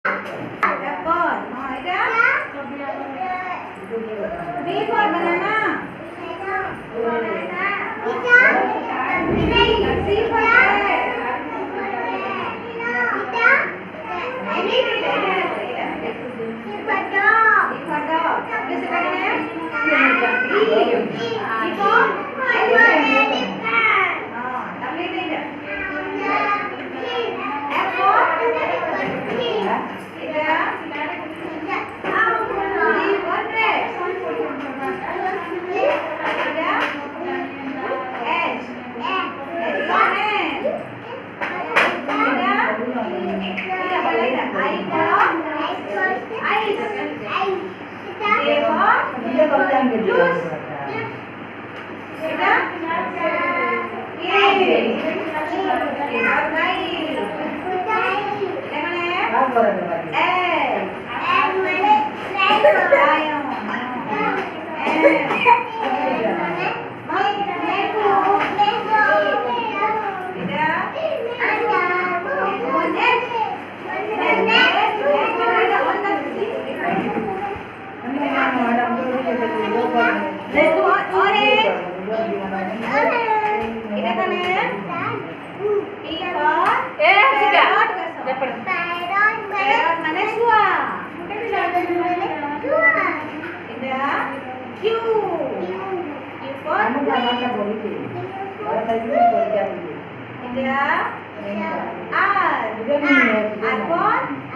Apple. Ida. B for banana. C for cat. D for dog. Please second name. E. E for elephant. W read. F for Ida. India, R for